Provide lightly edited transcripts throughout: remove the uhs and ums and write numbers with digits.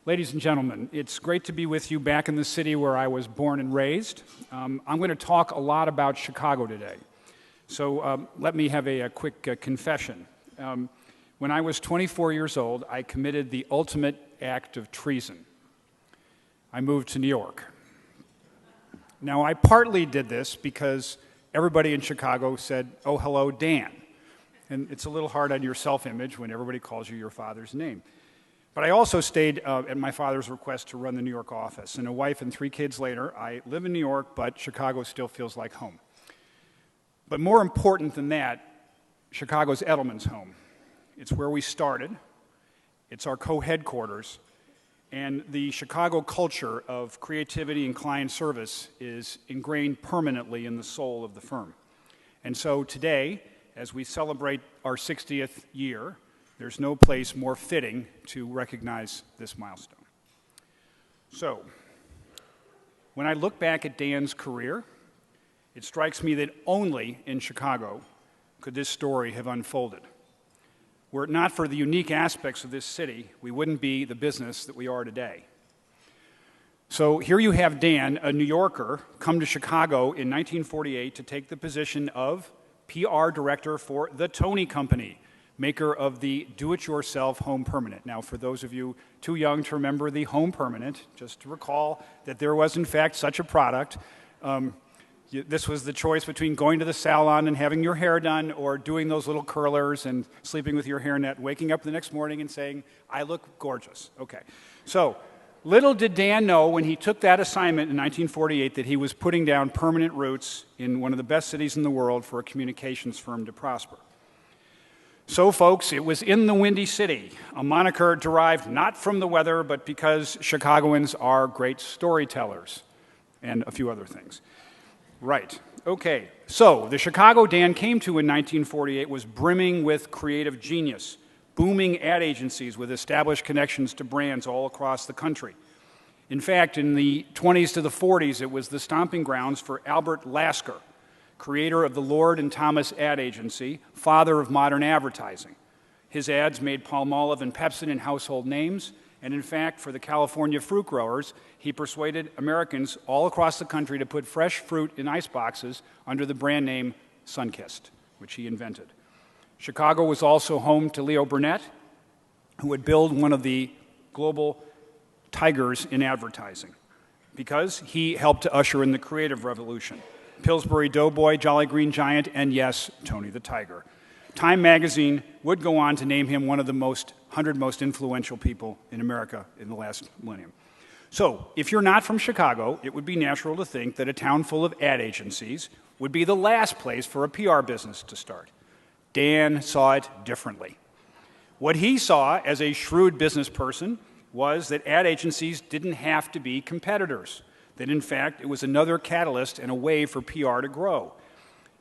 Ladies and gentlemen, it's great to be with you back in the city where I was born and raised. I'm going to talk a lot about Chicago today. So let me have a quick confession. When I was 24 years old, I committed the ultimate act of treason. I moved to New York. Now, I partly did this because everybody in Chicago said, "Oh, hello, Dan." And it's a little hard on your self-image when everybody calls you your father's name. But I also stayed at my father's request to run the New York office. And a wife and 3 kids later, I live in New York, but Chicago still feels like home. But more important than that, Chicago's Edelman's home. It's where we started. It's our co-headquarters. And the Chicago culture of creativity and client service is ingrained permanently in the soul of the firm. And so today, as we celebrate our 60th year, there's no place more fitting to recognize this milestone. So, when I look back at Dan's career, it strikes me that only in Chicago could this story have unfolded. Were it not for the unique aspects of this city, we wouldn't be the business that we are today. So here you have Dan, a New Yorker, come to Chicago in 1948 to take the position of PR director for the Tony Company, maker of the do-it-yourself home permanent. Now, for those of you too young to remember the home permanent, just to recall that there was, in fact, such a product. This was the choice between going to the salon and having your hair done or doing those little curlers and sleeping with your hairnet, waking up the next morning and saying, "I look gorgeous." Okay. So, little did Dan know when he took that assignment in 1948 that he was putting down permanent roots in one of the best cities in the world for a communications firm to prosper. So, folks, it was in the Windy City, a moniker derived not from the weather, but because Chicagoans are great storytellers, and a few other things. Right. Okay. So, the Chicago Dan came to in 1948 was brimming with creative genius, booming ad agencies with established connections to brands all across the country. In fact, in the 20s to the 40s, it was the stomping grounds for Albert Lasker, creator of the Lord and Thomas ad agency, father of modern advertising. His ads made Palmolive and Pepsi household names, and in fact, for the California fruit growers, he persuaded Americans all across the country to put fresh fruit in ice boxes under the brand name Sunkist, which he invented. Chicago was also home to Leo Burnett, who would build one of the global tigers in advertising, because he helped to usher in the creative revolution. Pillsbury Doughboy, Jolly Green Giant, and yes, Tony the Tiger. Time magazine would go on to name him one of the 100 most influential people in America in the last millennium. So, if you're not from Chicago, it would be natural to think that a town full of ad agencies would be the last place for a PR business to start. Dan saw it differently. What he saw as a shrewd business person was that ad agencies didn't have to be competitors. That in fact, it was another catalyst and a way for PR to grow.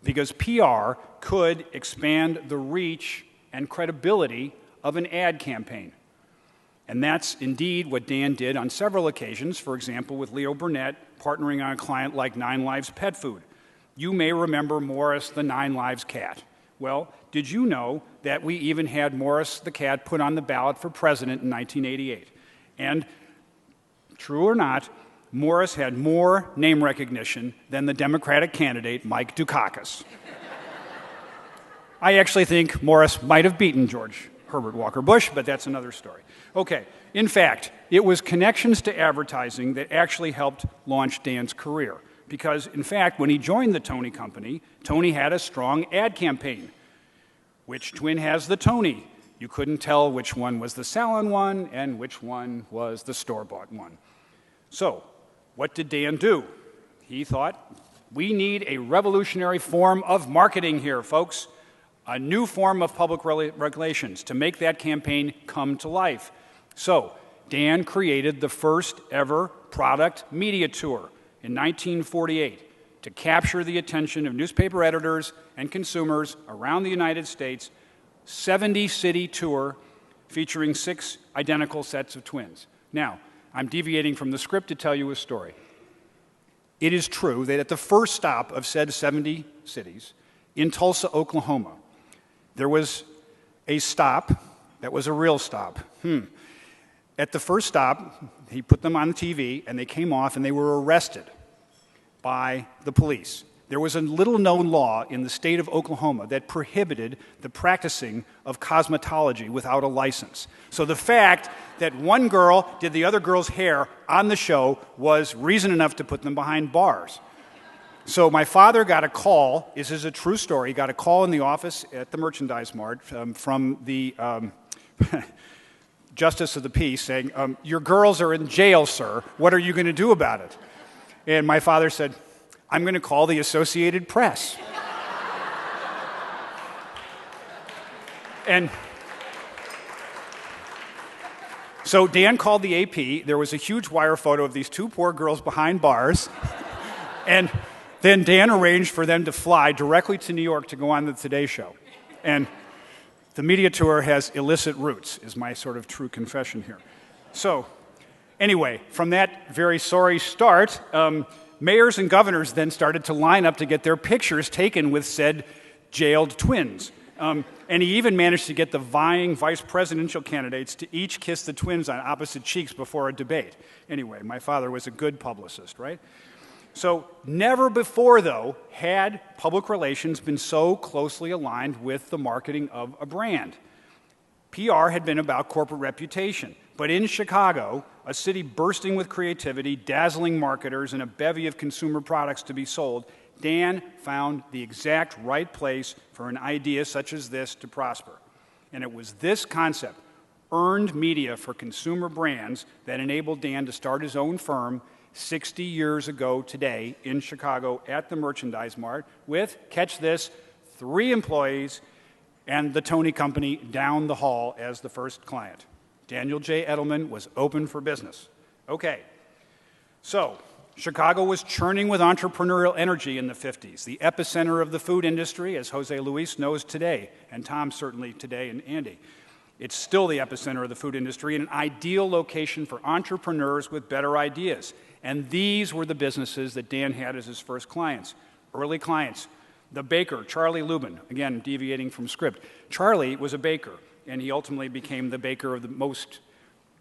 Because PR could expand the reach and credibility of an ad campaign. And that's indeed what Dan did on several occasions, for example, with Leo Burnett partnering on a client like 9 Lives Pet Food. You may remember Morris the 9 Lives cat. Well, did you know that we even had Morris the cat put on the ballot for president in 1988? And, true or not, Morris had more name recognition than the Democratic candidate, Mike Dukakis. I actually think Morris might have beaten George Herbert Walker Bush, but that's another story. Okay, in fact, it was connections to advertising that actually helped launch Dan's career. Because, in fact, when he joined the Tony Company, Tony had a strong ad campaign. Which twin has the Tony? You couldn't tell which one was the salon one and which one was the store-bought one. So, what did Dan do? He thought, we need a revolutionary form of marketing here, folks. A new form of public regulations to make that campaign come to life. So, Dan created the first ever product media tour in 1948 to capture the attention of newspaper editors and consumers around the United States, 70-city tour featuring 6 identical sets of twins. Now, I'm deviating from the script to tell you a story. It is true that at the first stop of said 70 cities, in Tulsa, Oklahoma, there was a stop that was a real stop. At the first stop, he put them on the TV, and they came off, and they were arrested by the police. There was a little-known law in the state of Oklahoma that prohibited the practicing of cosmetology without a license. So the fact that one girl did the other girl's hair on the show was reason enough to put them behind bars. So my father got a call, this is a true story, he got a call in the office at the Merchandise Mart from the Justice of the Peace saying, your girls are in jail, sir. What are you going to do about it? And my father said, I'm going to call the Associated Press. And so Dan called the AP. There was a huge wire photo of these two poor girls behind bars. And then Dan arranged for them to fly directly to New York to go on the Today Show. And the media tour has illicit roots, is my sort of true confession here. So, anyway, from that very sorry start, mayors and governors then started to line up to get their pictures taken with said jailed twins. And he even managed to get the vying vice presidential candidates to each kiss the twins on opposite cheeks before a debate. Anyway, my father was a good publicist, right? So never before, though, had public relations been so closely aligned with the marketing of a brand. PR had been about corporate reputation. But in Chicago, a city bursting with creativity, dazzling marketers, and a bevy of consumer products to be sold, Dan found the exact right place for an idea such as this to prosper. And it was this concept, earned media for consumer brands, that enabled Dan to start his own firm 60 years ago today in Chicago at the Merchandise Mart with, catch this, 3 employees and the Tony Company down the hall as the first client. Daniel J. Edelman was open for business. Okay, so Chicago was churning with entrepreneurial energy in the 50s, the epicenter of the food industry, as Jose Luis knows today, and Tom certainly today, and Andy. It's still the epicenter of the food industry and an ideal location for entrepreneurs with better ideas. And these were the businesses that Dan had as his first clients, early clients. The baker, Charlie Lubin, again, deviating from script. Charlie was a baker, and he ultimately became the baker of the most,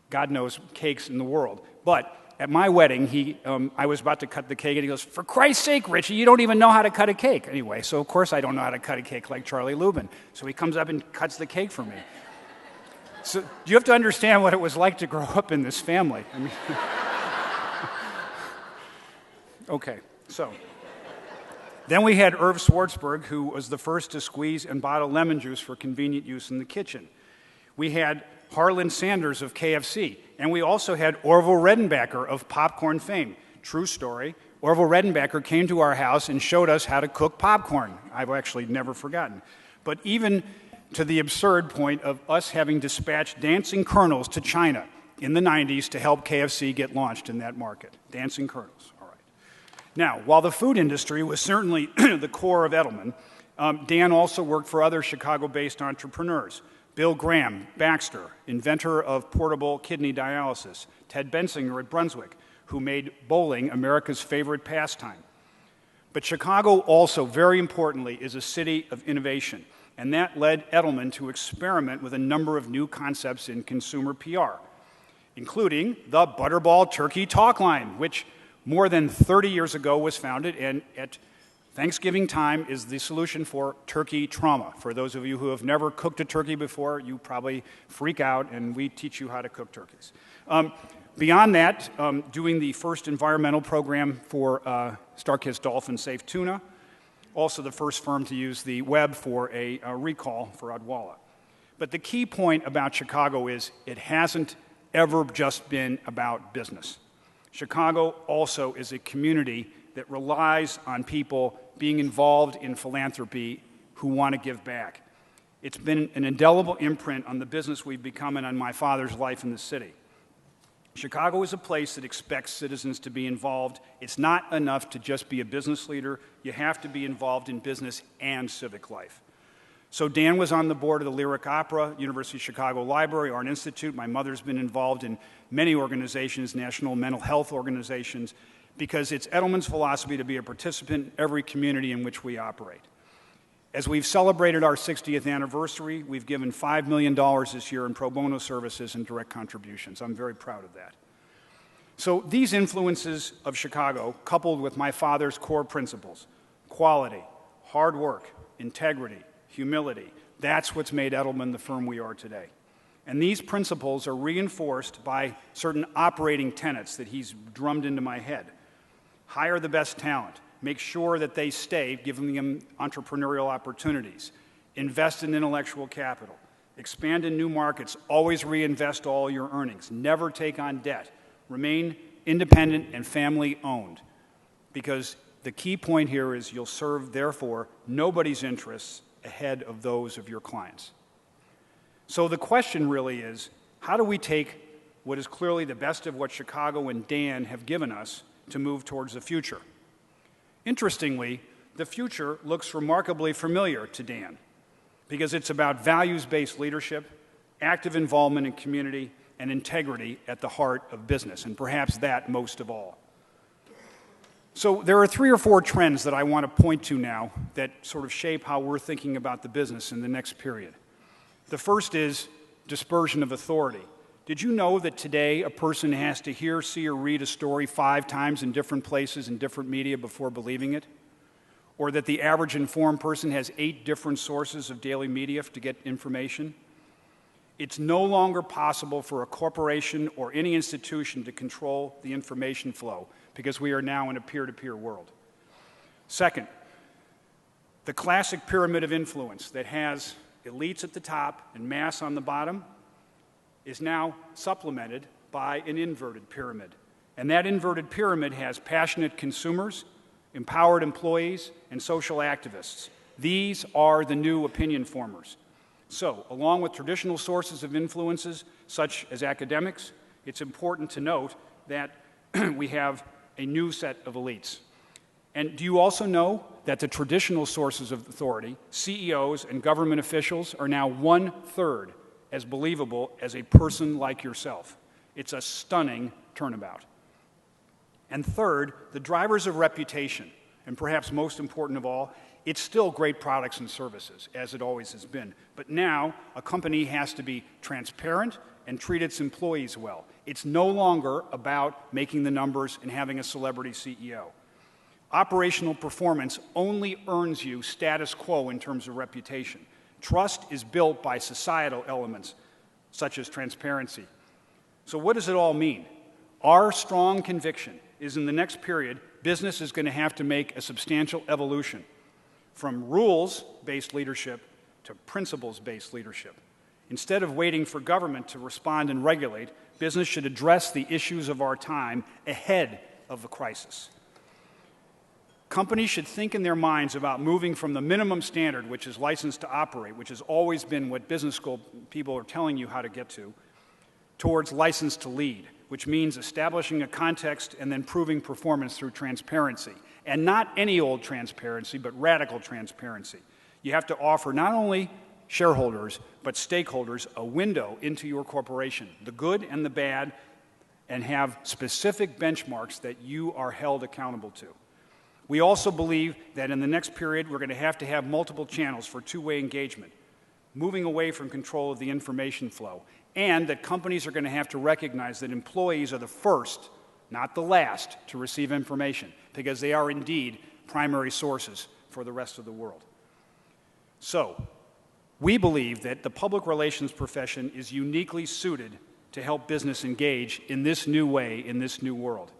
God knows, cakes in the world. But at my wedding, I was about to cut the cake, and he goes, for Christ's sake, Richie, you don't even know how to cut a cake. Anyway, so of course I don't know how to cut a cake like Charlie Lubin. So he comes up and cuts the cake for me. So you have to understand what it was like to grow up in this family. I mean, okay, so then we had Irv Swartzberg, who was the first to squeeze and bottle lemon juice for convenient use in the kitchen. We had Harlan Sanders of KFC, and we also had Orville Redenbacher of popcorn fame. True story. Orville Redenbacher came to our house and showed us how to cook popcorn. I've actually never forgotten. But even to the absurd point of us having dispatched dancing colonels to China in the 90s to help KFC get launched in that market. Dancing colonels, all right. Now, while the food industry was certainly the core of Edelman, Dan also worked for other Chicago-based entrepreneurs. Bill Graham, Baxter, inventor of portable kidney dialysis. Ted Bensinger at Brunswick, who made bowling America's favorite pastime. But Chicago also, very importantly, is a city of innovation. And that led Edelman to experiment with a number of new concepts in consumer PR, including the Butterball Turkey Talk Line, which more than 30 years ago was founded and at Thanksgiving time is the solution for turkey trauma. For those of you who have never cooked a turkey before, you probably freak out, and we teach you how to cook turkeys. Beyond that, doing the first environmental program for StarKist Dolphin Safe Tuna, also the first firm to use the web for a recall for Odwalla. But the key point about Chicago is it hasn't ever just been about business. Chicago also is a community that relies on people being involved in philanthropy who want to give back. It's been an indelible imprint on the business we've become and on my father's life in the city. Chicago is a place that expects citizens to be involved. It's not enough to just be a business leader. You have to be involved in business and civic life. So Dan was on the board of the Lyric Opera, University of Chicago Library, Art Institute. My mother's been involved in many organizations, national mental health organizations, because it's Edelman's philosophy to be a participant in every community in which we operate. As we've celebrated our 60th anniversary, we've given $5 million this year in pro bono services and direct contributions. I'm very proud of that. So these influences of Chicago, coupled with my father's core principles, quality, hard work, integrity, humility, that's what's made Edelman the firm we are today. And these principles are reinforced by certain operating tenets that he's drummed into my head. Hire the best talent. Make sure that they stay, giving them entrepreneurial opportunities. Invest in intellectual capital. Expand in new markets. Always reinvest all your earnings. Never take on debt. Remain independent and family-owned. Because the key point here is you'll serve, therefore, nobody's interests ahead of those of your clients. So the question really is, how do we take what is clearly the best of what Chicago and Dan have given us to move towards the future? Interestingly, the future looks remarkably familiar to Dan because it's about values-based leadership, active involvement in community, and integrity at the heart of business, and perhaps that most of all. So there are 3 or 4 trends that I want to point to now that sort of shape how we're thinking about the business in the next period. The first is dispersion of authority. Did you know that today a person has to hear, see, or read a story 5 times in different places in different media before believing it? Or that the average informed person has 8 different sources of daily media to get information? It's no longer possible for a corporation or any institution to control the information flow because we are now in a peer-to-peer world. Second, the classic pyramid of influence that has elites at the top and mass on the bottom is now supplemented by an inverted pyramid. And that inverted pyramid has passionate consumers, empowered employees, and social activists. These are the new opinion formers. So, along with traditional sources of influences, such as academics, it's important to note that we have a new set of elites. And do you also know that the traditional sources of authority, CEOs and government officials, are now 1/3 as believable as a person like yourself? It's a stunning turnabout. And third, the drivers of reputation, and perhaps most important of all, it's still great products and services, as it always has been. But now, a company has to be transparent and treat its employees well. It's no longer about making the numbers and having a celebrity CEO. Operational performance only earns you status quo in terms of reputation. Trust is built by societal elements, such as transparency. So what does it all mean? Our strong conviction is in the next period, business is going to have to make a substantial evolution from rules-based leadership to principles-based leadership. Instead of waiting for government to respond and regulate, business should address the issues of our time ahead of the crisis. Companies should think in their minds about moving from the minimum standard, which is license to operate, which has always been what business school people are telling you how to get to, towards license to lead, which means establishing a context and then proving performance through transparency. And not any old transparency, but radical transparency. You have to offer not only shareholders, but stakeholders a window into your corporation, the good and the bad, and have specific benchmarks that you are held accountable to. We also believe that in the next period, we're going to have multiple channels for two-way engagement, moving away from control of the information flow, and that companies are going to have to recognize that employees are the first, not the last, to receive information, because they are indeed primary sources for the rest of the world. So, we believe that the public relations profession is uniquely suited to help business engage in this new way, in this new world.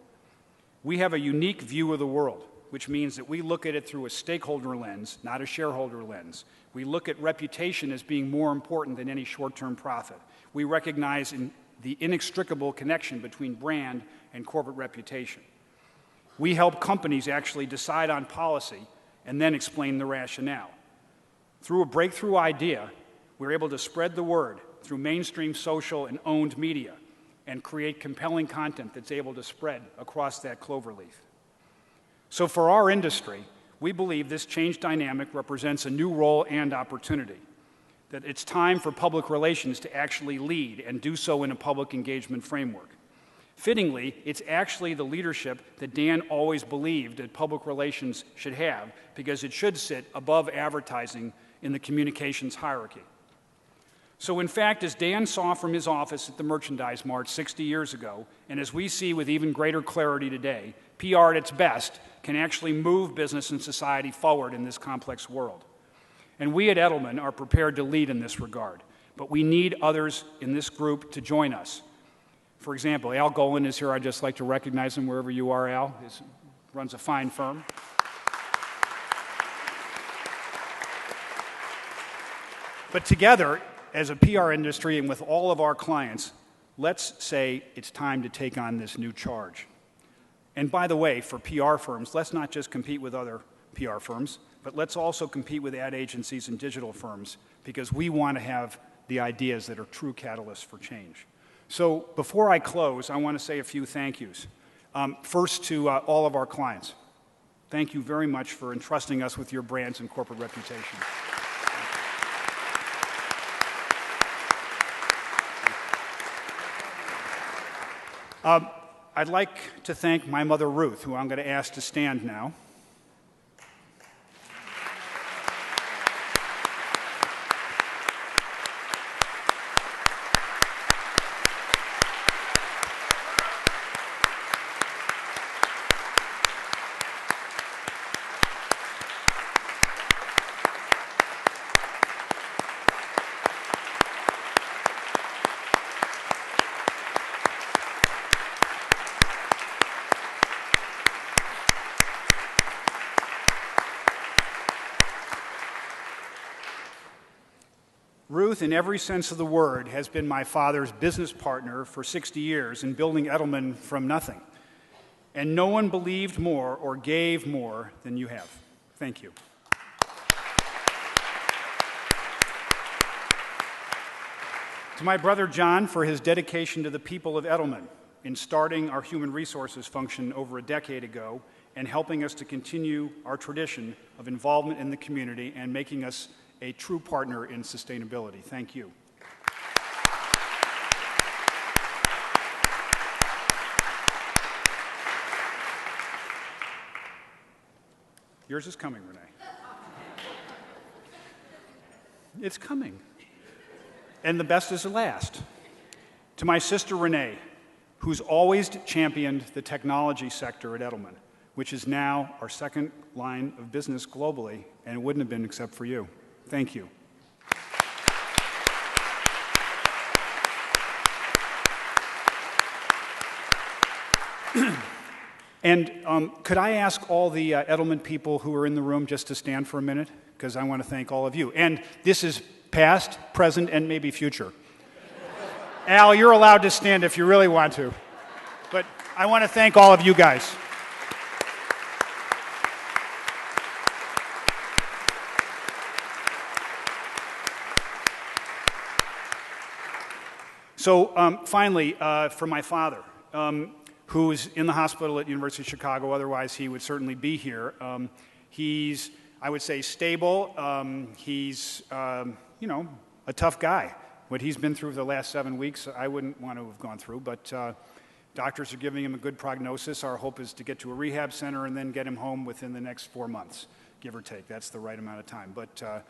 We have a unique view of the world, which means that we look at it through a stakeholder lens, not a shareholder lens. We look at reputation as being more important than any short-term profit. We recognize the inextricable connection between brand and corporate reputation. We help companies actually decide on policy and then explain the rationale. Through a breakthrough idea, we're able to spread the word through mainstream social and owned media and create compelling content that's able to spread across that cloverleaf. So for our industry, we believe this change dynamic represents a new role and opportunity, that it's time for public relations to actually lead and do so in a public engagement framework. Fittingly, it's actually the leadership that Dan always believed that public relations should have, because it should sit above advertising in the communications hierarchy. So in fact, as Dan saw from his office at the Merchandise Mart 60 years ago, and as we see with even greater clarity today, PR at its best can actually move business and society forward in this complex world. And we at Edelman are prepared to lead in this regard, but we need others in this group to join us. For example, Al Golan is here. I'd just like to recognize him wherever you are, Al. He runs a fine firm. But together, as a PR industry and with all of our clients, let's say it's time to take on this new charge. And by the way, for PR firms, let's not just compete with other PR firms, but let's also compete with ad agencies and digital firms, because we want to have the ideas that are true catalysts for change. So before I close, I want to say a few thank yous. First, to all of our clients. Thank you very much for entrusting us with your brands and corporate reputation. I'd like to thank my mother, Ruth, who I'm going to ask to stand now. Ruth, in every sense of the word, has been my father's business partner for 60 years in building Edelman from nothing. And no one believed more or gave more than you have. Thank you. To my brother John for his dedication to the people of Edelman in starting our human resources function over a decade ago and helping us to continue our tradition of involvement in the community and making us a true partner in sustainability. Thank you. Yours is coming, Renee. It's coming. And the best is the last. To my sister, Renee, who's always championed the technology sector at Edelman, which is now our second line of business globally, and it wouldn't have been except for you. Thank you. And could I ask all the Edelman people who are in the room just to stand for a minute? Because I want to thank all of you. And this is past, present, and maybe future. Al, you're allowed to stand if you really want to. But I want to thank all of you guys. So finally, for my father, who is in the hospital at University of Chicago, otherwise he would certainly be here. He's, I would say, stable. He's, you know, a tough guy. What he's been through the last 7 weeks, I wouldn't want to have gone through, but doctors are giving him a good prognosis. Our hope is to get to a rehab center and then get him home within the next 4 months, give or take. That's the right amount of time. But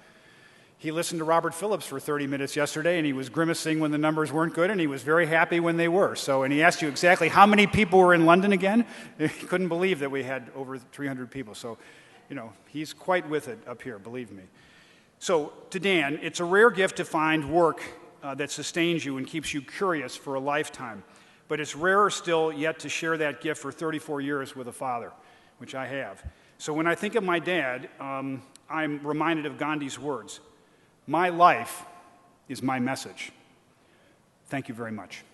he listened to Robert Phillips for 30 minutes yesterday, and he was grimacing when the numbers weren't good, and he was very happy when they were. So, and he asked you exactly how many people were in London again. He couldn't believe that we had over 300 people. So, you know, he's quite with it up here, believe me. So, to Dan, it's a rare gift to find work that sustains you and keeps you curious for a lifetime. But it's rarer still yet to share that gift for 34 years with a father, which I have. So when I think of my dad, I'm reminded of Gandhi's words. My life is my message. Thank you very much.